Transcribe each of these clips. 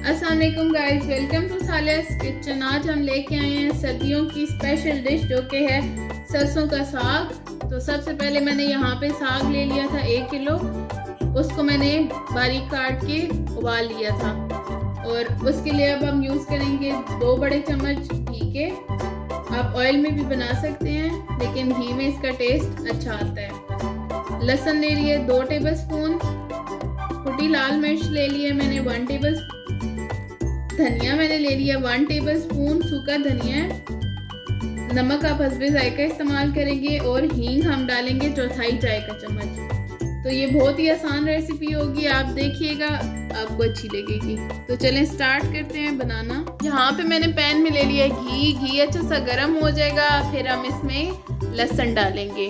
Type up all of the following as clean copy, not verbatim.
अस्सलाम वालेकुम guys, welcome to सालेहा's kitchen. आज हम लेके आए हैं सर्दियों की स्पेशल डिश जो कि है सरसों का साग। तो सबसे पहले मैंने यहाँ पे साग ले लिया था 1 किलो। उसको मैंने बारीक काट के उबाल लिया था और उसके लिए अब हम यूज़ करेंगे 2 बड़े चम्मच घी के। आप ऑयल में भी बना सकते हैं लेकिन घी में इसका टेस्ट अच्छा आता है। लहसुन ले लिए 2 टेबलस्पून। कुटी लाल मिर्च ले लिए मैंने 1 टेबलस्पून। धनिया मैंने ले लिया 1 टेबलस्पून सूखा धनिया। नमक आप हस्बे जायका इस्तेमाल करेंगे और हींग हम डालेंगे 1/4 चाय का चम्मच। तो ये बहुत ही आसान रेसिपी होगी, आप देखिएगा आपको अच्छी लगेगी। तो चलें स्टार्ट करते हैं बनाना। यहाँ पे मैंने पैन में ले लिया घी अच्छा सा गर्म हो जाएगा, फिर हम इसमें लहसुन डालेंगे।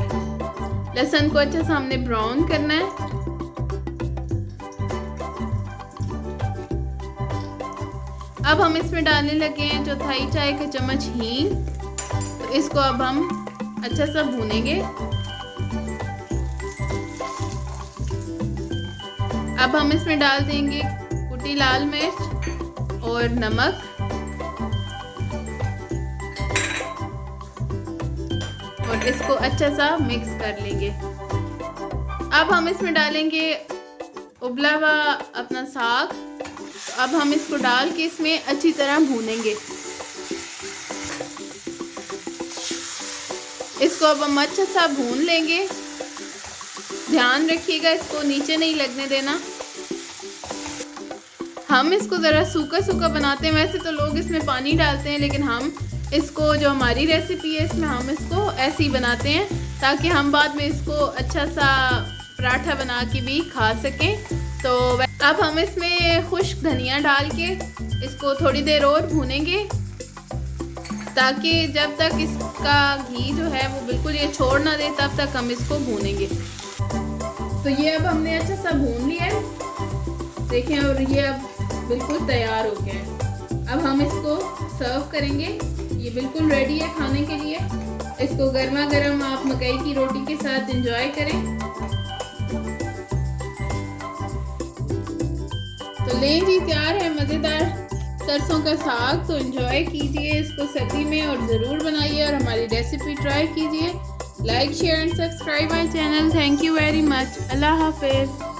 लहसुन को अच्छा सा हमने ब्राउन करना है। अब हम इसमें डालने लगे हैं 1/4 चाय का चम्मच हींग। तो इसको अब हम अच्छा सा भूनेंगे। अब हम इसमें डाल देंगे कुटी लाल मिर्च और नमक और इसको अच्छा सा मिक्स कर लेंगे। अब हम इसमें डालेंगे उबला हुआ अपना साग। अब हम इसको डाल के इसमें अच्छी तरह भूनेंगे। इसको अब हम अच्छा सा भून लेंगे। ध्यान रखिएगा इसको नीचे नहीं लगने देना। हम इसको ज़रा सूखा सूखा बनाते हैं। वैसे तो लोग इसमें पानी डालते हैं लेकिन हम इसको, जो हमारी रेसिपी है इसमें हम इसको ऐसे ही बनाते हैं ताकि हम बाद में इसको अच्छा सा पराठा बना के भी खा सकें। तो अब हम इसमें खुश्क धनिया डाल के इसको थोड़ी देर और भूनेंगे ताकि जब तक इसका घी जो है वो बिल्कुल ये छोड़ ना दे तब तक हम इसको भूनेंगे। तो ये अब हमने अच्छा सा भून लिया है, देखें, और ये अब बिल्कुल तैयार हो गया है। अब हम इसको सर्व करेंगे। ये बिल्कुल रेडी है खाने के लिए। इसको गर्मा गर्म आप मकई की रोटी के साथ एंजॉय करें। तो लें जी, तैयार है मज़ेदार सरसों का साग। तो एंजॉय कीजिए इसको सर्दी में और ज़रूर बनाइए और हमारी रेसिपी ट्राई कीजिए। Like share and subscribe my channel. Thank you very much. अल्लाह हाफिज़।